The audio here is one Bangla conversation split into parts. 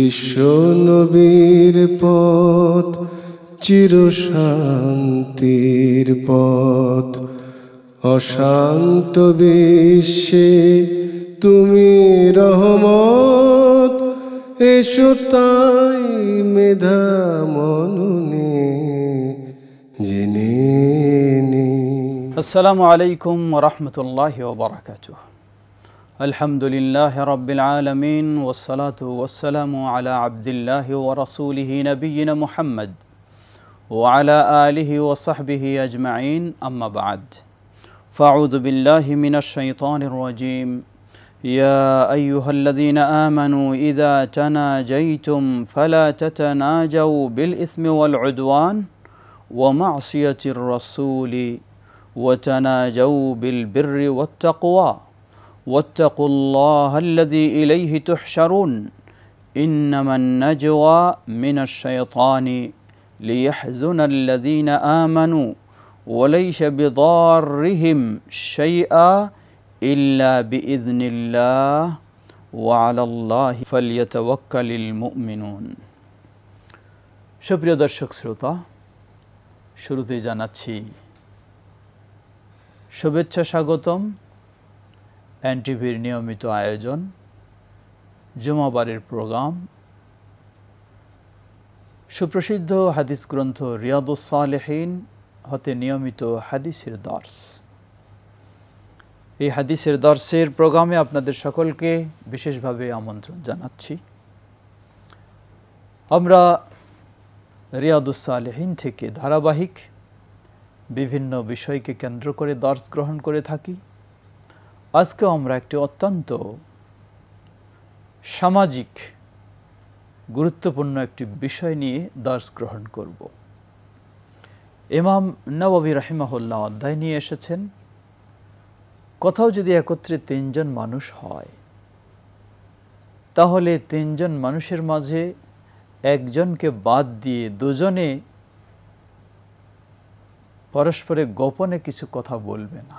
বিশ্ব নবীর পথ চিরশান্তির পথ, অশান্ত বিশ্বে তুমি রহমত, এসো তাই মেধা মননে জেনে নি। আসসালামু আলাইকুম ওয়া রাহমাতুল্লাহি ওয়া বারাকাতুহু। আলহামদুলিল্লাহি রাব্বিল আলামিন ওয়াসসালাতু ওয়াসসালামু আলা আবদিল্লাহি ওয়া রাসূলিহি নবিয়িনা মুহাম্মদ ওয়া আলা আলিহি ওয়া সাহবিহি আজমাইন, আম্মা বা'দ। ফাআউযু বিল্লাহি মিনাশ শাইতানির রাজীম। ইয়া আইয়ুহাল্লাযীনা আমানু ইযা তানাজাইতুম ফালা তাতানাজাউ বিল ইসমি ওয়াল উদওয়ান ওয়া মা'সিয়াতির রাসূলি وتناجوا بالبر والتقوى واتقوا الله الذي إليه تحشرون إنما النجوى من الشيطان ليحزن الذين آمنوا وليس بضارهم شيئا إلا بإذن الله وعلى الله فليتوكل المؤمنون। সুপ্রিয় দর্শক শ্রোতা, শুরুতেই জানাচ্ছি শুভেচ্ছা, স্বাগতম। এনটিভির নিয়মিত আয়োজন জুমাবারের প্রোগ্রাম, সুপ্রসিদ্ধ হাদিস গ্রন্থ রিয়াদুস সালেহিন হতে নিয়মিত হাদিসের দর্স। এই হাদিসের দর্সের প্রোগ্রামে আপনাদের সকলকে বিশেষভাবে আমন্ত্রণ জানাচ্ছি। আমরা রিয়াদুস সালেহিন থেকে ধারাবাহিক বিভিন্ন বিষয়কে কেন্দ্র করে দর্স গ্রহণ করে থাকি। আজকেও আমরা একটি অত্যন্ত সামাজিক গুরুত্বপূর্ণ একটি বিষয় নিয়ে দর্স গ্রহণ করব। ইমাম নববী রাহিমাহুল্লাহ অধ্যায় নিয়ে এসেছেন, কোথাও যদি একত্রে তিনজন মানুষ হয় তাহলে তিনজন মানুষের মাঝে একজনকে বাদ দিয়ে দুজনে পরস্পরে গোপনে কিছু কথা বলবে না,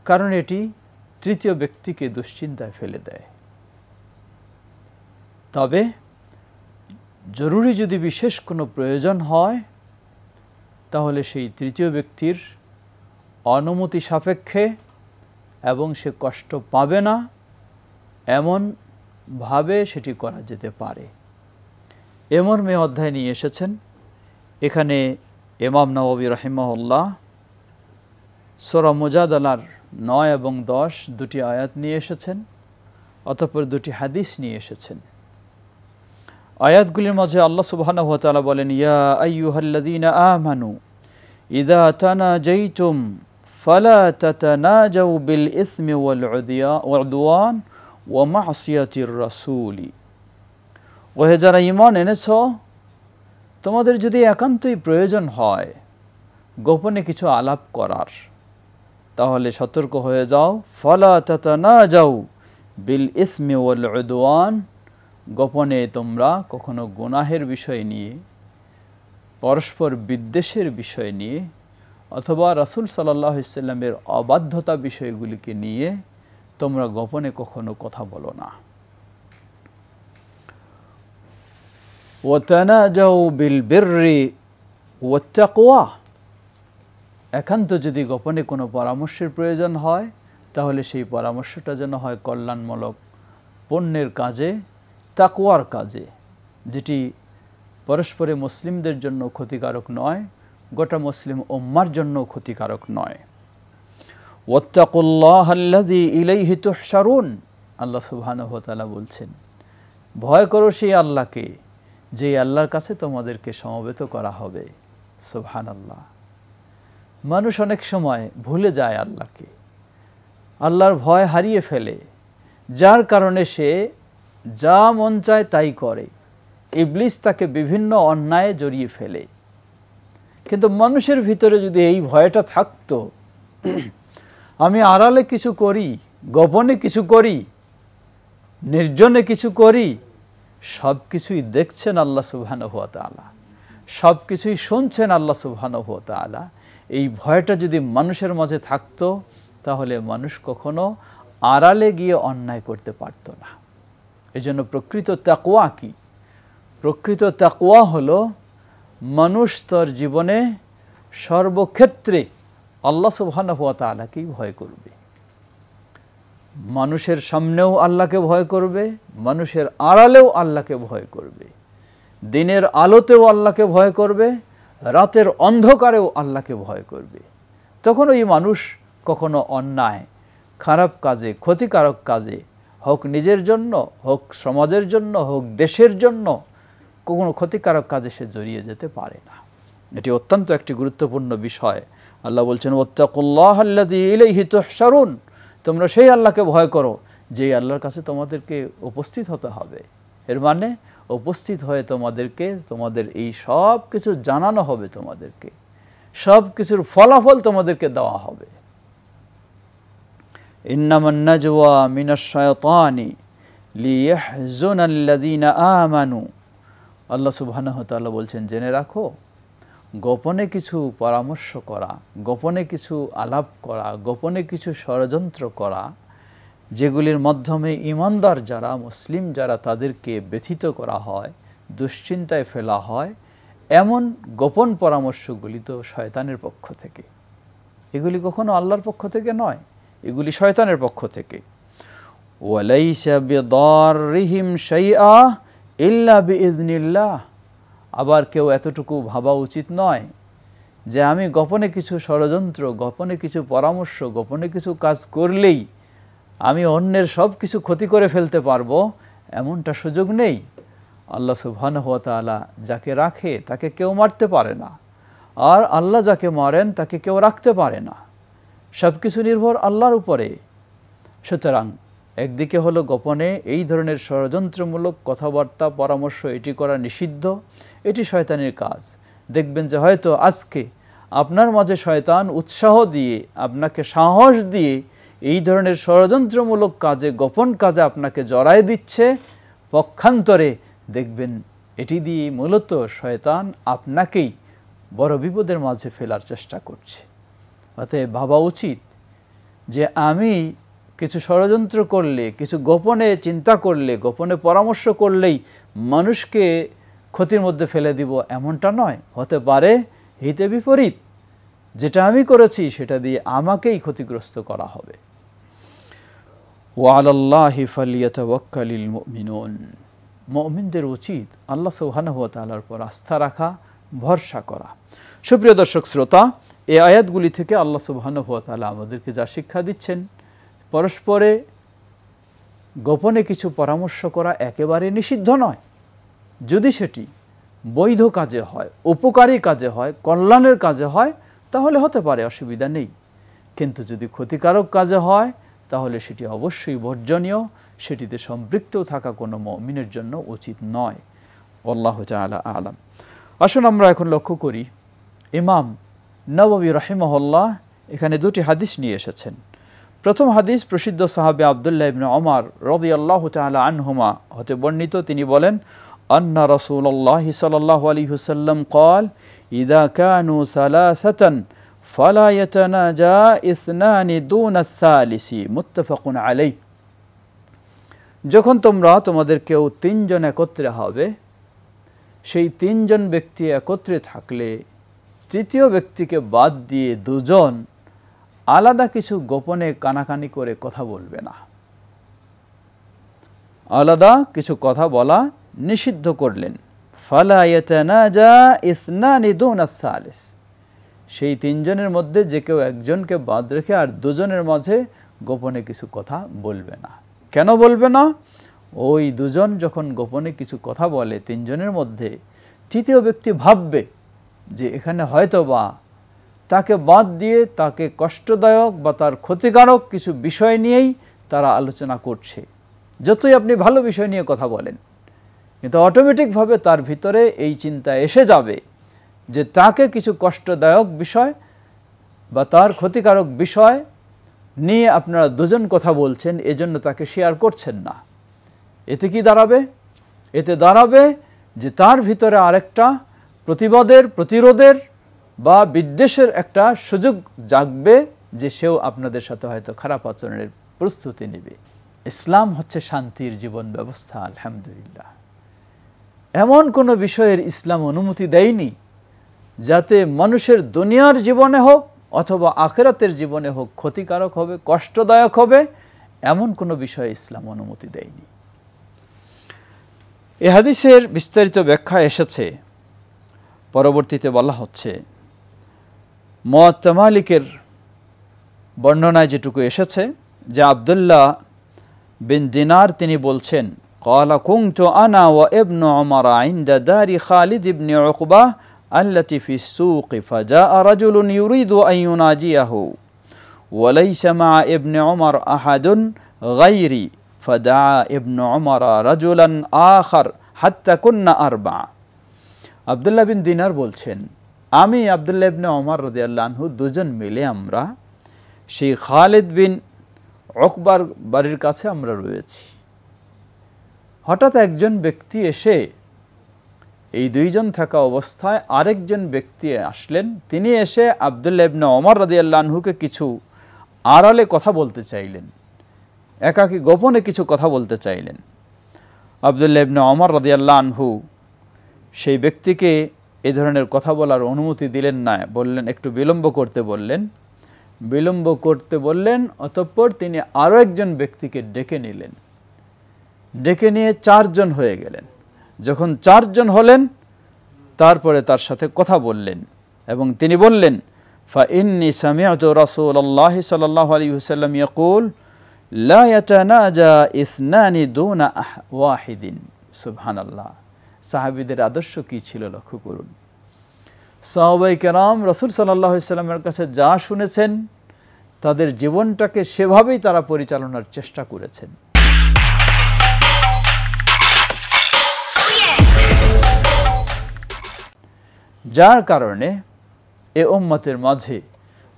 কারণ এটি তৃতীয় ব্যক্তিকে দুশ্চিন্তায় ফেলে দেয়। তবে জরুরি যদি বিশেষ কোনো প্রয়োজন হয় তাহলে সেই তৃতীয় ব্যক্তির অনুমতি সাপেক্ষে এবং সে কষ্ট পাবে না এমনভাবে সেটি করা যেতে পারে। এমন অধ্যায় নিয়ে এসেছেন। এখানে ইমাম নববী রাহিমাহুল্লাহ সূরা মুজাদালার 9 এবং 10 দুটি আয়াত নিয়ে এসেছেন, অতঃপর দুটি হাদিস নিয়ে এসেছেন। আয়াতগুলির মাঝে আল্লাহ সুবহানাহু ওয়া তাআলা বলেন, ইয়া আইয়ুহাল্লাযীনা আমানু ইযা তানাজাইতুম ফালা তাতানাজাউ বিল ইসমি ওয়াল উদওয়ান ওয়া মা'সিয়াতির রাসূলি। ওহে যারা ঈমান এনেছো, তোমাদের যদি একান্তই প্রয়োজন হয় গোপনে কিছু আলাপ করার, তাহলে সতর্ক হয়ে যাও। ফালা তাতানাজাউ বিল ইসমি ওয়াল উদওয়ান, গোপনে তোমরা কখনো গুনাহের বিষয় নিয়ে, পরস্পর বিদ্বেষের বিষয় নিয়ে অথবা রাসূল সাল্লাল্লাহু আলাইহি ওয়াসাল্লামের অবাধ্যতা বিষয়গুলিকে নিয়ে তোমরা গোপনে কখনো কথা বলো না। ওয়াতানাজাউ বিল বিররি ওয়াত তাকওয়া, একান্ত যদি গোপনে কোনো পরামর্শের প্রয়োজন হয় তাহলে সেই পরামর্শটা যেন হয় কল্যাণমূলক পণ্যের কাজে, তাকওয়ার কাজে, যেটি পরস্পরে মুসলিমদের জন্য ক্ষতিকারক নয়, গোটা মুসলিম উম্মার জন্য ক্ষতিকারক নয়। ওয়াত্তাকুল্লাহাল্লাযী ইলাইহি তুহশারুন, আল্লাহ সুবহানাহু ওয়া তাআলা বলছেন, ভয় করো সেই আল্লাহকে যে আল্লাহর কাছে তোমাদেরকে সমবেত করা হবে। সুবহানাল্লাহ। মানুষ অনেক সময় ভুলে যায় আল্লাহকে, আল্লাহর ভয় হারিয়ে ফেলে, যার কারণে সে যা মন চায় তাই করে। ইবলিস তাকে বিভিন্ন অন্যায়ে জড়িয়ে ফেলে। কিন্তু মানুষের ভিতরে যদি এই ভয়টা থাকতো, আমি আড়ালে কিছু করি, গোপনে কিছু করি, নির্জনে কিছু করি, সব কিছুই দেখছেন আল্লাহ সুবহানাহু ওয়া তাআলা, সব কিছুই শুনছেন আল্লাহ সুবহানাহু ওয়া তাআলা, এই ভয়টা যদি মানুষের মাঝে থাকতো তাহলে মানুষ কখনো আড়ালে গিয়ে অন্যায় করতে পারত না। এজন্য প্রকৃত তাকওয়া কি? প্রকৃত তাকওয়া হলো মানুষ তার জীবনে সর্বক্ষেত্রে আল্লাহ সুবহানাহু ওয়া তাআলাকেই ভয় করবে। মানুষের সামনেও আল্লাহকে ভয় করবে, মানুষের আড়ালেও আল্লাহকে ভয় করবে, দিনের আলোতেও আল্লাহকে ভয় করবে, রাতের অন্ধকারেও আল্লাহকে ভয় করবে। তখন ওই মানুষ কখনো অন্যায়, খারাপ কাজে, ক্ষতিকারক কাজে, হোক নিজের জন্য, হোক সমাজের জন্য, হোক দেশের জন্য, কোনো ক্ষতিকারক কাজে সে জড়িয়ে যেতে পারে না। এটি অত্যন্ত একটি গুরুত্বপূর্ণ বিষয়। আল্লাহ বলছেন, ওয়াত্তাকুল্লাহাল্লাযী ইলাইহি তুহশারুন, তোমরা সেই আল্লাহকে ভয় করো যেই আল্লাহর কাছে তোমাদেরকে উপস্থিত হতে হবে। এর মানে উপস্থিত হয়ে তোমাদেরকে তোমাদের এই সব কিছু জানানো হবে, তোমাদেরকে সব কিছুর ফলাফল তোমাদেরকে দেওয়া হবে। ইন্নামান নাজওয়া মিনাশ শায়তানি লিয়াহজুনাল্লাযীনা আমানু, আল্লাহ সুবহানাহু ওয়া তাআলা বলছেন, জেনে রাখো, গোপনে কিছু পরামর্শ করা, গোপনে কিছু আলাপ করা, গোপনে কিছু ষড়যন্ত্র করা, যেগুলির মাধ্যমে ঈমানদার যারা, মুসলিম যারা, তাদেরকে ব্যথিত করা হয়, দুশ্চিন্তায় ফেলা হয়, এমন গোপন পরামর্শগুলি তো শয়তানের পক্ষ থেকে। এগুলি কখনো আল্লাহর পক্ষ থেকে নয়, এগুলি শয়তানের পক্ষ থেকে। ওয়ালাইসা বিদাররিহিম শাইআ ইল্লা বিইذনিল্লাহ, আবার কেউ এতটুকু ভাবা উচিত নয় যে আমি গোপনে কিছু ষড়যন্ত্র, গোপনে কিছু পরামর্শ, গোপনে কিছু কাজ করলেই আমি অন্যের সব কিছু ক্ষতি করে ফেলতে পারবো, এমনটা সুযোগ নেই। আল্লাহ সুবহানাহু ওয়া তাআলা যাকে রাখে তাকে কেউ মারতে পারে না, আর আল্লাহ যাকে মারেন তাকে কেউ রাখতে পারে না। সব কিছু নির্ভর আল্লাহর উপরে। সুতরাং একদিকে হলো গোপনে এই ধরনের ষড়যন্ত্রমূলক কথাবার্তা, পরামর্শ, এটি করা নিষিদ্ধ, এটি শয়তানের কাজ। দেখবেন যে হয়তো আজকে আপনার মাঝে শয়তান উৎসাহ দিয়ে, আপনাকে সাহস দিয়ে এই ধরনের ষড়যন্ত্রমূলক কাজে, গোপন কাজে আপনাকে জড়ায় দিচ্ছে। পক্ষান্তরে দেখবেন এটি দিয়ে মূলত শয়তান আপনাকেই বড় বিপদের মাঝে ফেলার চেষ্টা করছে। অতএব ভাবা উচিত যে আমি কিছু ষড়যন্ত্র করলে, কিছু গোপনে চিন্তা করলে, গোপনে পরামর্শ করলেই মানুষকে ক্ষতির মধ্যে ফেলে দিব, এমনটা নয়। হতে পারে হিতে বিপরীত, যেটা আমি করেছি সেটা দিয়ে আমাকেই ক্ষতিগ্রস্ত করা হবে। ওয়ালাল্লাহি ফালিয়াতাওয়াক্কালিল মুমিনুন, মুমিনদের উচিত আল্লাহ সুবহানাহু ওয়া তাআলার উপর আস্থা রাখা, ভরসা করা। সুপ্রিয় দর্শক শ্রোতা, এই আয়াতগুলি থেকে আল্লাহ সুবহানাহু ওয়া তাআলা আমাদেরকে যা শিক্ষা দিচ্ছেন, পরস্পরে গোপনে কিছু পরামর্শ করা একেবারে নিষিদ্ধ নয়। যদি সেটি বৈধ কাজে হয়, উপকারী কাজে হয়, কল্যাণের কাজে হয়, তাহলে হতে পারে, অসুবিধা নেই। কিন্তু যদি ক্ষতিকারক কাজে হয় তাহলে সেটি অবশ্যই বর্জনীয়, সেটিতে সম্পৃক্ত থাকা কোনো মুমিনের জন্য উচিত নয়। আল্লাহু তাআলা আ'লাম। আসুন আমরা এখন লক্ষ্য করি, ইমাম নববী রাহিমাহুল্লাহ এখানে দুটি হাদিস নিয়ে এসেছেন। প্রথম হাদিস প্রসিদ্ধ সাহাবী আব্দুল্লাহ ইবনে ওমর রাদিয়াল্লাহু তাআলা আনহুমা হতে বর্ণিত। তিনি বলেন, আন্না রাসূলুল্লাহ সাল্লাল্লাহু আলাইহি ওয়াসাল্লাম قال إذا كانوا ثلاثة فلا يتناجى اثنان دون الثالث متفق عليه। যখন তোমরা তোমাদের কেউ তিনজন একত্রে হবে, সেই তিনজন ব্যক্তি একত্রে থাকলে তৃতীয় ব্যক্তিকে বাদ দিয়ে দুজন আলাদা কিছু গোপনে কানাকানি করে কথা বলবে না। আলাদা কিছু কথা বলা নিষিদ্ধ করলেন। ফালা ইয়াতানাজা ইসনানি দুনা সালিস, সেই তিনজনের মধ্যে যে কেউ একজনকে বাদ রেখে আর দুজনের মাঝে গোপনে কিছু কথা বলবে না। কেন বলবে না? ওই দুজন যখন গোপনে কিছু কথা বলে তিনজনের মধ্যে, তৃতীয় ব্যক্তি ভাববে যে এখানে হয়তো বা তাকে বাদ দিয়ে তাকে কষ্টদায়ক বা তার ক্ষতিকারক কিছু বিষয় নিয়েই তারা আলোচনা করছে। যতই আপনি ভালো বিষয় নিয়ে কথা বলেন, কিন্তু অটোমেটিকভাবে তার ভিতরে এই চিন্তা এসে যাবে যে তাকে কিছু কষ্টদায়ক বিষয় বা তার ক্ষতিকারক বিষয় নিয়ে আপনারা দুজন কথা বলছেন, এজন্য তাকে শেয়ার করছেন না। এতে কি দাঁড়াবে? এতে দাঁড়াবে যে তার ভিতরে আরেকটা প্রতিবাদের, প্রতিরোধের বা বিদ্বেষের একটা সুযোগ জাগবে, যে সেও আপনাদের সাথে হয়তো খারাপ আচরণের প্রস্তুতি নেবে। ইসলাম হচ্ছে শান্তির জীবন ব্যবস্থা। আলহামদুলিল্লাহ, এমন কোনো বিষয়ের ইসলাম অনুমতি দেয়নি যাতে মানুষের দুনিয়ার জীবনে হোক অথবা আখিরাতের জীবনে হোক ক্ষতিকারক হবে, কষ্টদায়ক হবে, এমন কোনো বিষয়ে ইসলাম অনুমতি দেয়নি। এ হাদিসের বিস্তারিত ব্যাখ্যা এসেছে, পরবর্তীতে বলা হচ্ছে মুওয়াত্তা মালিকের বর্ণনায় যেটুকু এসেছে যে আব্দুল্লাহ বিন দিনার তিনি বলছেন, ক্বালা কুনতু আনা ওয়া ইবনু উমর ইনদা দারি খালিদ ইবনে উকবা আল্লাতী ফিস সুক ফাজাআ রাজুলুন ইউরিদু আন ইউনাজিয়াহু ওয়া লাইসা মা ইবনে উমর আহাদুন গায়রি ফাদাআ ইবনু উমর রাজুলান আখার হাত্তা কুন্না আরবা। আব্দুল্লাহ বিন দিনার বলছেন, আমি আব্দুল্লাহ ইবনে উমর রাদিয়াল্লাহু আনহু দুজন মিলে আমরা সেই খালিদ বিন উকবার বাড়ির কাছে আমরা রয়েছি। হঠাৎ একজন ব্যক্তি এসে, এই দুইজন থাকা অবস্থায় আরেকজন ব্যক্তি আসলেন, তিনি এসে আব্দুল্লাহ ইবনে উমর রাদিয়াল্লাহু আনহুকে কিছু আড়ালে কথা বলতে চাইলেন, একাকী গোপনে কিছু কথা বলতে চাইলেন। আব্দুল্লাহ ইবনে উমর রাদিয়াল্লাহু আনহু সেই ব্যক্তিকে এই ধরনের কথা বলার অনুমতি দিলেন না, বললেন একটু বিলম্ব করতে বললেন। অতঃপর তিনি আরও একজন ব্যক্তিকে ডেকে নিলেন, ডেকে নিয়ে 4 জন হয়ে গেলেন। যখন 4 জন হলেন তারপরে তার সাথে কথা বললেন এবং তিনি বললেন, ফা ইন্নী সামি'তু রাসূলুল্লাহি সাল্লাল্লাহু আলাইহি ওয়াসাল্লাম ইয়াকুল লা ইয়াতানাজা ইসনানি দুনা ওয়াহিদিন। সুবহানাল্লাহ, সাহাবীদের আদর্শ কি ছিল লক্ষ্য করুন। সাহাবায়ে কেরাম রাসূল সাল্লাল্লাহু আলাইহি ওয়াসাল্লামের কাছে যা শুনেছেন তাদের জীবনটাকে সেভাবেই তারা পরিচালনার চেষ্টা করেছেন। যার কারণে এ উম্মতের মাঝে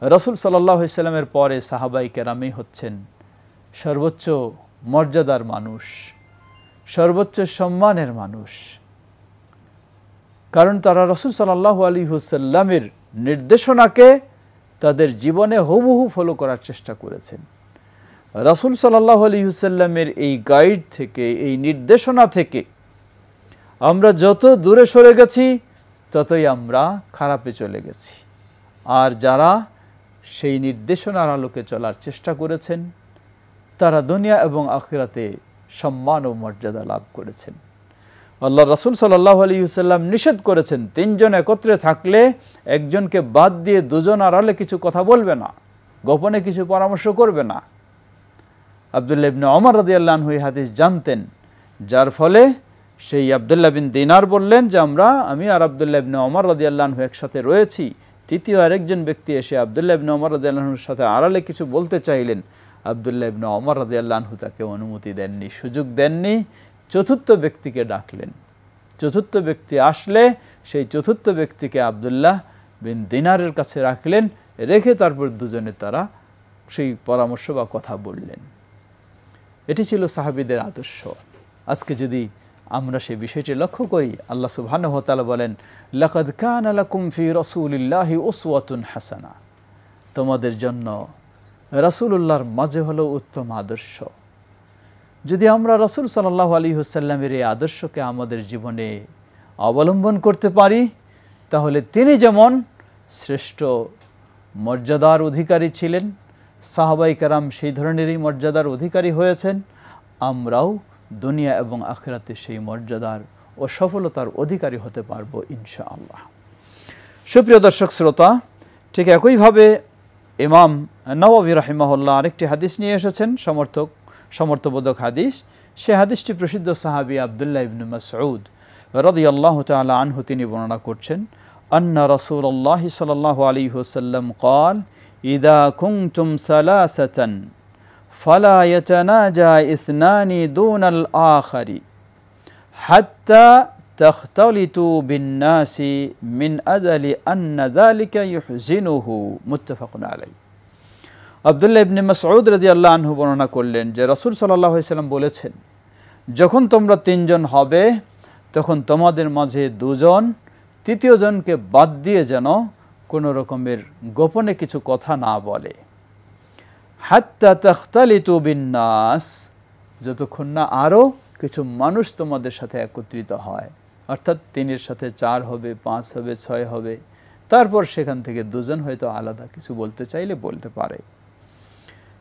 রাসূল সাল্লাল্লাহু আলাইহি ওয়াসাল্লামের পরে সাহাবায়ে কেরামই হচ্ছেন সর্বোচ্চ মর্যাদার মানুষ, সর্বোচ্চ সম্মানের মানুষ। কারণ তারা রাসূল সাল্লাল্লাহু আলাইহি ওয়াসাল্লামের নির্দেশনাকে তাদের জীবনে হুবহু ফলো করার চেষ্টা করেছেন। রাসূল সাল্লাল্লাহু আলাইহি ওয়াসাল্লামের এই গাইড থেকে, এই নির্দেশনা থেকে আমরা যত দূরে সরে গেছি ততই আমরা খারাপে চলে গেছি। আর যারা সেই নির্দেশনার আলোকে চলার চেষ্টা করেছেন তারা দুনিয়া এবং আখিরাতে সম্মান ও মর্যাদা লাভ করেছেন। আল্লাহ রাসূল সাল্লাল্লাহু আলাইহি ওয়াসাল্লাম নিষেধ করেছেন 3 জন একত্রে থাকলে একজনকে বাদ দিয়ে 2 জন আড়ালে কিছু কথা বলবে না, গোপনে কিছু পরামর্শ করবে না। আব্দুল্লাহ ইবনে উমর রাদিয়াল্লাহু আনহু এই হাদিস জানতেন, যার ফলে সেই আব্দুল্লাহ বিন দিনার বললেন যে আমি আর আব্দুল্লাহ ইবনে উমর রাদিয়াল্লাহু আনহু একসাথে রয়েছি। তৃতীয় আরেকজন ব্যক্তি এসে আব্দুল্লাহ ইবনে উমর রাদিয়াল্লাহু আনহুর সাথে আড়ালে কিছু বলতে চাইলেন। আব্দুল্লাহ ইবনে উমর রাদিয়াল্লাহু আনহু তাকে অনুমতি দেননি, সুযোগ দেননি। চতুর্থ ব্যক্তিকে ডাকলেন। চতুর্থ ব্যক্তি আসলে সেই চতুর্থ ব্যক্তিকে আব্দুল্লাহ বিন দিনারের কাছে রাখলেন, রেখে তারপর দুজনে তারা সেই পরামর্শ বা কথা বললেন। এটি ছিল সাহাবীদের আদর্শ। আজকে যদি আমরা সেই বিষয়টি লক্ষ্য করি, আল্লাহ সুবহানাহু ওয়া তাআলা বলেন, লাকাদ কানা লাকুম ফি রাসূলিল্লাহি উসওয়াতুন হাসানা। তোমাদের জন্য রাসূলুল্লাহর মাঝে হলো উত্তম আদর্শ। যদি আমরা রাসূল সাল্লাল্লাহু আলাইহি ওয়াসাল্লামের এই আদর্শকে আমাদের জীবনে অবলম্বন করতে পারি, তাহলে তিনি যেমন শ্রেষ্ঠ মর্যাদার অধিকারী ছিলেন, সাহাবায়ে কেরাম সেই ধরনেরই মর্যাদার অধিকারী হয়েছেন, আমরাও দুনিয়া এবং আখিরাতে সেই মর্যাদার ও সফলতার অধিকারী হতে পারবো ইনশাআল্লাহ। সুপ্রিয় দর্শক শ্রোতা, ঠিক একইভাবে ইমাম নওয়াবী রাহিমাহুল্লাহ আরেকটি হাদিস নিয়ে এসেছেন, সমর্থবোধক হাদিস। সে হাদিসটি প্রসিদ্ধ সাহাবী আব্দুল্লাহ ইবনে মাসউদ রাদিয়াল্লাহু তাআলা আনহু তিনি বর্ণনা করছেন, আন্না রাসূলুল্লাহ সাল্লাল্লাহু আলাইহি ওয়াসাল্লাম قال ইযা কুনতুম সালাসাতান ফালা ইয়াতানাজা ইসনানি দুনাল আখারি হাত্তা তাখতালিতু বিন-নাসি মিন আজালি আন্না যালিকা ইউহজিনুহু। মুত্তাফাকুন আলাইহি। আব্দুল্লাহ ইবনে মাসউদ রাদিয়াল্লাহু আনহু বর্ণনা করলেন যে রাসূল সাল্লাল্লাহু আলাইহি ওয়াসাল্লাম বলেছেন, যখন তোমরা 3 জন হবে তখন তোমাদের মাঝে 2 জন তৃতীয় জনকে বাদ দিয়ে যেন কোনো রকমের গোপনে কিছু কথা না বলে। হাত্তা তাখতালিতু বিন-নাস, যতক্ষণ না আরও কিছু মানুষ তোমাদের সাথে একত্রিত হয়, অর্থাৎ 3-এর সাথে 4 হবে, 5 হবে, 6 হবে, তারপর সেখান থেকে দুজন হয়তো আলাদা কিছু বলতে চাইলে বলতে পারে।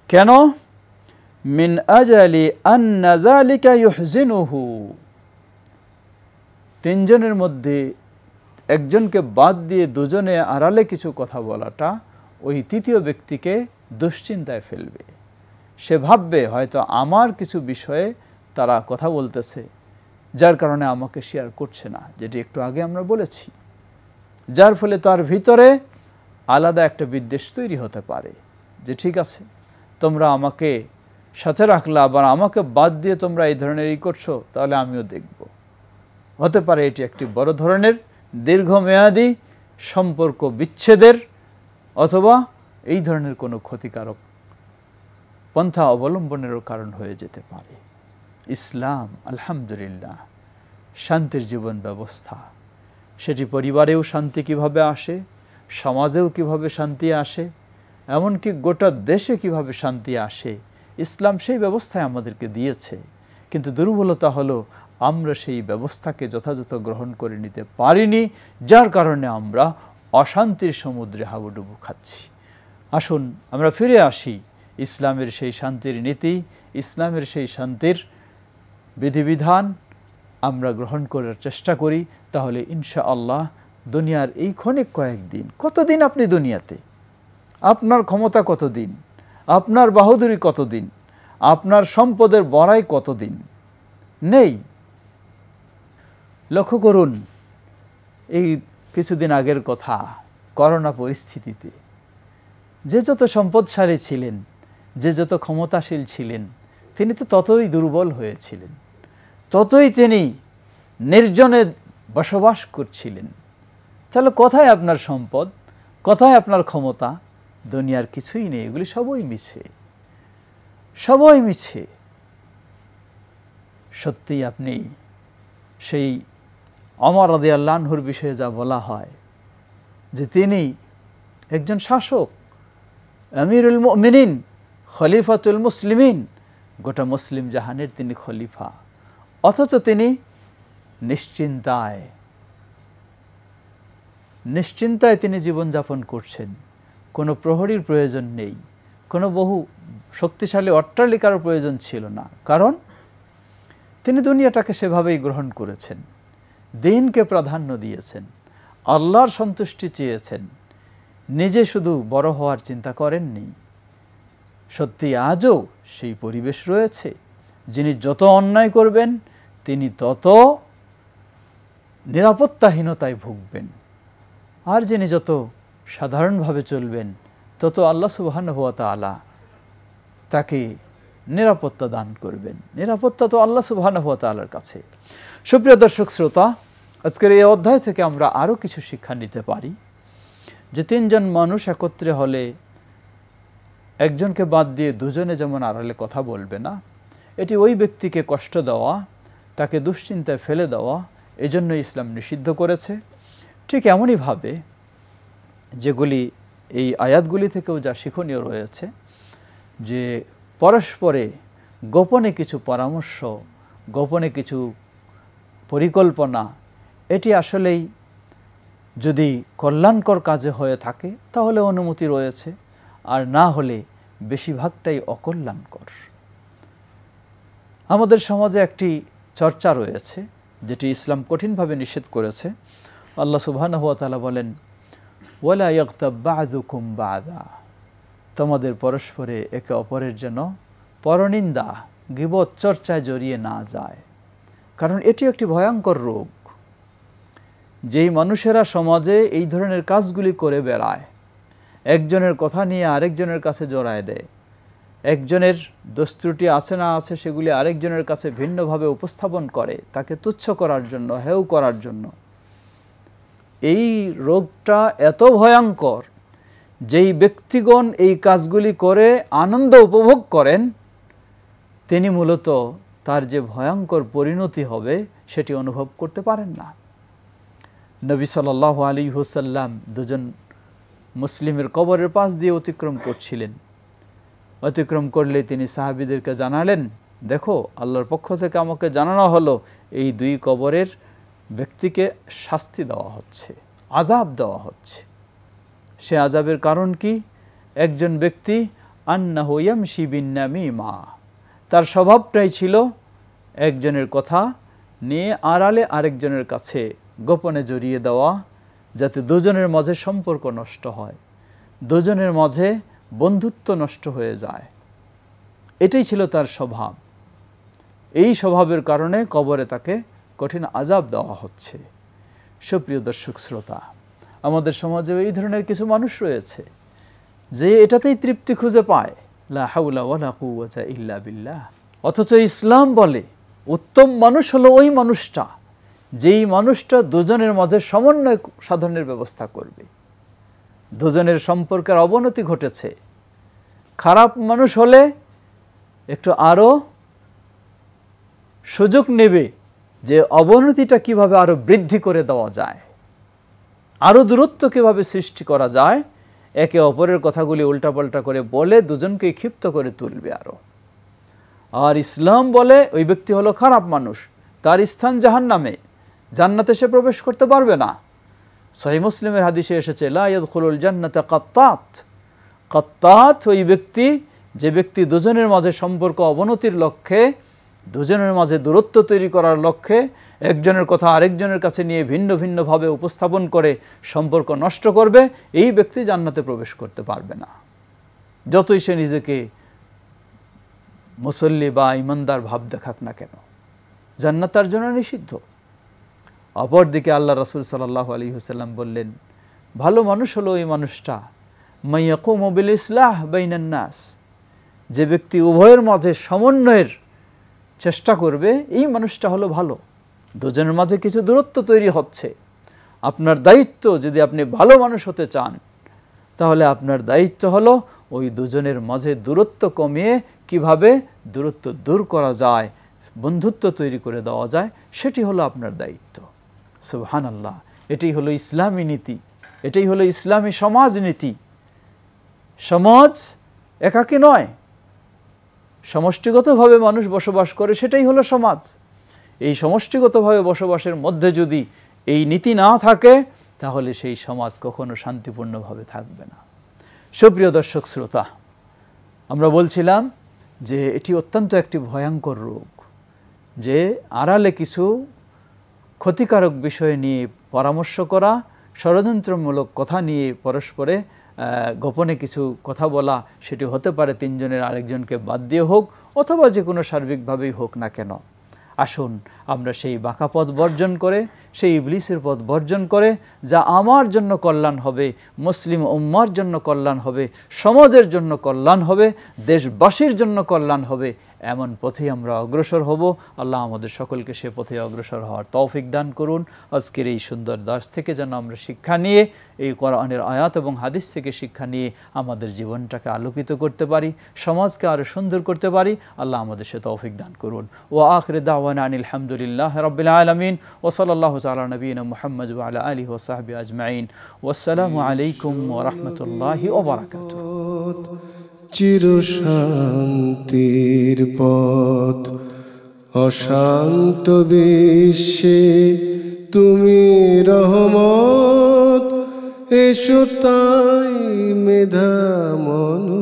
কেন? মিন আজালি আন্না যালিকা ইউহজিনুহু, 3 জনের মধ্যে একজনকে বাদ দিয়ে দুজনে আড়ালে কিছু কথা বলাটা ওই তৃতীয় ব্যক্তিকে দুশ্চিন্তায় ফেলবে। সে ভাববে হয়তো আমার কিছু বিষয়ে তারা কথা বলতেছে, যার কারণে আমাকে শেয়ার করছে না, যেটি একটু আগে আমরা বলেছি, যার ফলে তার ভিতরে আলাদা একটা বিদ্বেষ তৈরি হতে পারে যে ঠিক আছে, তোমরা আমাকে সাথে রাখলা, আবার আমাকে বাদ দিয়ে তোমরা এই ধরনেরই করছো, তাহলে আমিও দেখব। হতে পারে এটি একটি বড় ধরনের দীর্ঘমেয়াদী সম্পর্ক বিচ্ছেদের অথবা এই ধরনের কোনো ক্ষতিকারক পন্থা অবলম্বনেরও কারণ হয়ে যেতে পারে। ইসলাম আলহামদুলিল্লাহ শান্তির জীবন ব্যবস্থা। সেটি পরিবারেও শান্তি কিভাবে আসে, সমাজেও কিভাবে শান্তি আসে, এমনকি গোটা দেশে কিভাবে শান্তি আসে, ইসলাম সেই ব্যবস্থায় আমাদেরকে দিয়েছে। কিন্তু দুর্বলতা হলো আমরা সেই ব্যবস্থাকে যথাযথ গ্রহণ করে নিতে পারিনি, যার কারণে আমরা অশান্তির সমুদ্রে হাবুডুবু খাচ্ছি। আসুন আমরা ফিরে আসি ইসলামের সেই শান্তির নীতি, ইসলামের সেই শান্তির বিধিবিধান আমরা গ্রহণ করার চেষ্টা করি। তাহলে ইনশাআল্লাহ দুনিয়ার এই ক্ষণিক কয়েকদিন, কতদিন আপনি দুনিয়াতে, আপনার ক্ষমতা কতদিন, আপনার বাহাদুরি কতদিন, আপনার সম্পদের বড়াই কতদিন নেই। লক্ষ্য করুন এই কিছুদিন আগের কথা, করোনা পরিস্থিতিতে যে যত সম্পদশালী ছিলেন, যে যত ক্ষমতাশীল ছিলেন, তিনি তো ততই দুর্বল হয়েছিলেন, ততই তিনি নির্জনে বসবাস করছিলেন। তাহলে কোথায় আপনার সম্পদ, কোথায় আপনার ক্ষমতা? দুনিয়ার কিছুই নেই, এগুলি সবই মিছে, সবই মিছে। সত্যিই আপনি সেই ওমর রাদিয়াল্লাহু আনহুর বিষয়ে যা বলা হয় যে তিনি একজন শাসক, আমিরুল মুমিনিন, খলিফাতুল মুসলিমিন, গোটা মুসলিম জাহানের তিনি খলিফা, অথচ তিনি নিশ্চিন্তায় তিনি জীবনযাপন করছেন। কোনো প্রহরীর প্রয়োজন নেই, কোনো বহু শক্তিশালী অট্টালিকার প্রয়োজন ছিল না, কারণ তিনি দুনিয়াটাকে সেভাবেই গ্রহণ করেছেন, দিনকে প্রাধান্য দিয়েছেন, আল্লাহর সন্তুষ্টি চেয়েছেন, নিজে শুধু বড় হওয়ার চিন্তা করেননি। সত্যি আজও সেই পরিবেশ রয়েছে, যিনি যত অন্যায় করবেন তিনি তত নিরাপত্তাহীনতায় ভুগবেন, আর যিনি যত সাধারণভাবে চলবেন তত আল্লাহ সুবহানাহু ওয়া তাআলা তাকে নিরাপত্তা দান করবেন। নিরাপত্তা তো আল্লাহ সুবহানাহু ওয়া তাআলার কাছে। সুপ্রিয় দর্শক শ্রোতা, আজকের এই অধ্যায় থেকে আমরা আরও কিছু শিক্ষা নিতে পারি যে 3 জন মানুষ একত্রে হলে একজনকে বাদ দিয়ে দুজনে যেমন আড়ালে কথা বলবে না, এটি ওই ব্যক্তিকে কষ্ট দেওয়া, তাকে দুশ্চিন্তায় ফেলে দেওয়া, এজন্য ইসলাম নিষিদ্ধ করেছে। ঠিক এমনইভাবে যেগুলি এই আয়াতগুলি থেকেও যা শিক্ষণীয় রয়েছে যে পরস্পরে গোপনে কিছু পরামর্শ, গোপনে কিছু পরিকল্পনা, এটি আসলেই যদি কল্যাণকর কাজে হয়ে থাকে তাহলে অনুমতি রয়েছে, আর না হলে বেশিরভাগটাই অকল্যাণকর। আমাদের সমাজে একটি চর্চা রয়েছে যেটি ইসলাম কঠিনভাবে নিষেধ করেছে। আল্লাহ সুবহানাহু ওয়া তাআলা বলেন, ওয়ালা ইয়াগতাব বা'দুকুম বা'দা, তোমাদের পরস্পরে একে অপরের যেন পরনিন্দা, গীবত চর্চায় জড়িয়ে না যায়, কারণ এটি একটি ভয়ঙ্কর রোগ। যেই মানুষেরা সমাজে এই ধরনের কাজগুলি করে বেড়ায়, একজনের কথা নিয়ে আরেকজনের কাছে জড়ায় দেয়, একজনের দোষ ত্রুটি আছে না আছে সেগুলি আরেকজনের কাছে ভিন্নভাবে উপস্থাপন করে, তাকে তুচ্ছ করার জন্য, হেয় করার জন্য, এই রোগটা এত ভয়ঙ্কর, যেই ব্যক্তিগণ এই কাজগুলি করে আনন্দ উপভোগ করেন তিনি মূলত তার যে ভয়ঙ্কর পরিণতি হবে সেটি অনুভব করতে পারেন না। নবী সাল্লাল্লাহু আলাইহি ওয়াসাল্লাম দুজন মুসলিমের কবরের পাশ দিয়ে অতিক্রম করছিলেন। অতিক্রম করলে তিনি সাহাবীদেরকে জানালেন দেখো আল্লাহর পক্ষ থেকে আমাকে জানানো হলো এই দুই কবরের ব্যক্তিকে শাস্তি দেওয়া হচ্ছে, আযাব দেওয়া হচ্ছে। সে আযাবের কারণ কি? একজন ব্যক্তি আন্নাহু ইয়ামশি বিন্নামিমা, তার স্বভাবটাই ছিল একজনের কথা নিয়ে আড়ালে আরেকজনের কাছে গোপনে জড়িয়ে দেওয়া, যাতে দুজনের মাঝে সম্পর্ক নষ্ট হয়, দুজনের মাঝে বন্ধুত্ব নষ্ট হয়ে যায়। এটাই ছিল তার স্বভাব। এই স্বভাবের কারণে কবরে তাকে কঠিন আযাব দেওয়া হচ্ছে। সুপ্রিয় দর্শক শ্রোতা, আমাদের সমাজে এই ধরনের কিছু মানুষ রয়েছে যে এটাতেই তৃপ্তি খুঁজে পায়, লা হাওলা ওয়ালা কুওয়াতা ইল্লা বিল্লাহ। অথচ ইসলাম বলে উত্তম মানুষ হলো ওই মানুষটা যেই মানুষটা দুজনের মাঝে সমন্বয় সাধনের ব্যবস্থা করবে। দুজনের সম্পর্কের অবনতি ঘটেছে, খারাপ মানুষ হলে একটু আরো সুযোগ নেবে যে অবনতিটা কিভাবে আরো বৃদ্ধি করে দেওয়া যায়, আরো দূরত্ব কিভাবে সৃষ্টি করা যায়, একে অপরের কথাগুলি উল্টাপাল্টা করে বলে দুজনকে ক্ষিপ্ত করে তুলবে আরো। আর ইসলাম বলে ওই ব্যক্তি হলো খারাপ মানুষ, তার স্থান জাহান্নামে, জান্নাতে সে প্রবেশ করতে পারবে না। সহিহ মুসলিমের হাদিসে এসেছে লা ইয়াদখুলুল জান্নাতা কাত্তাত। কাত্তাত ওই ব্যক্তি যে ব্যক্তি দুজনের মাঝে সম্পর্ক অবনতির লক্ষ্যে, দুজনের মাঝে দূরত্ব তৈরি করার লক্ষ্যে একজনের কথা আরেকজনের কাছে নিয়ে ভিন্ন ভিন্নভাবে উপস্থাপন করে সম্পর্ক নষ্ট করবে, এই ব্যক্তি জান্নাতে প্রবেশ করতে পারবে না, যতই সে নিজেকে মুসল্লি বা ইমানদার ভাব দেখাক না কেন। জান্নাত তার জন্য নিষিদ্ধ। অপরদিকে আল্লাহ রাসূল সাল্লাল্লাহু আলাইহি ওয়াসাল্লাম বললেন, ভালো মানুষ হলো ওই মানুষটা মান ইয়াকুমু বিল ইসলাহ বাইনান নাস, যে ব্যক্তি উভয়ের মাঝে সমন্বয়ের চেষ্টা করবে, এই মানুষটা হলো ভালো। দুজনের মাঝে কিছু দূরত্ব তৈরি হচ্ছে, আপনার দায়িত্ব, যদি আপনি ভালো মানুষ হতে চান তাহলে আপনার দায়িত্ব হলো ওই দুজনের মাঝে দূরত্ব কমিয়ে কিভাবে দূরত্ব দূর করা যায়, বন্ধুত্ব তৈরি করে দেওয়া যায়, সেটি হলো আপনার দায়িত্ব। সুবহানাল্লাহ, এটাই হলো ইসলামী নীতি, এটাই হলো ইসলামী সমাজনীতি। সমাজ একাকী নয়, সমষ্টিগতভাবে মানুষ বসবাস করে, সেটাই হলো সমাজ। এই সমষ্টিগতভাবে বসবাসের মধ্যে যদি এই নীতি না থাকে তাহলে সেই সমাজ কখনো শান্তিপূর্ণভাবে থাকবে না। সুপ্রিয় দর্শক শ্রোতা, আমরা বলছিলাম যে এটি অত্যন্ত একটি ভয়ঙ্কর রোগ, যে আড়ালে কিছু ক্ষতিকারক বিষয় নিয়ে পরামর্শ করা, ষড়যন্ত্রমূলক কথা নিয়ে পরস্পরে গোপনে কিছু কথা বলা, সেটি হতে পারে তিনজনের আরেকজনকে বাদ দিয়ে হোক অথবা যে কোনো সার্বিকভাবেই হোক না কেন। আসুন আমরা সেই বাঁকা পথ বর্জন করে, সেই ইবলিসের পথ বর্জন করে, যা আমার জন্য কল্যাণ হবে, মুসলিম উম্মার জন্য কল্যাণ হবে, সমাজের জন্য কল্যাণ হবে, দেশবাসীর জন্য কল্যাণ হবে, এমন পথেই আমরা অগ্রসর হব। আল্লাহ আমাদের সকলকে সে পথে অগ্রসর হওয়ার তৌফিক দান করুন। আজকের এই সুন্দর দাস থেকে যেন আমরা শিক্ষা নিয়ে, এই কোরআনের আয়াত এবং হাদিস থেকে শিক্ষা নিয়ে আমাদের জীবনটাকে আলোকিত করতে পারি, সমাজকে আরও সুন্দর করতে পারি। আল্লাহ আমাদের সে তৌফিক দান করুন। ও আখির দাওয়ানা আনিল হামদুলিল্লাহ রাব্বিল আলামিন ওয়া সাল্লাল্লাহু তাআলা নবিয়িনা মুহাম্মদ ওয়া আলা আলিহি ওয়া সাহবিহি আজমাইন। ওয়াসসালামু আলাইকুম ওয়া রাহমাতুল্লাহি ওয়া বারাকাতুহু। চিরশান্তির পথ অশান্ত বিশ্বে তুমি রহমত, এসো তাই মেধা মনু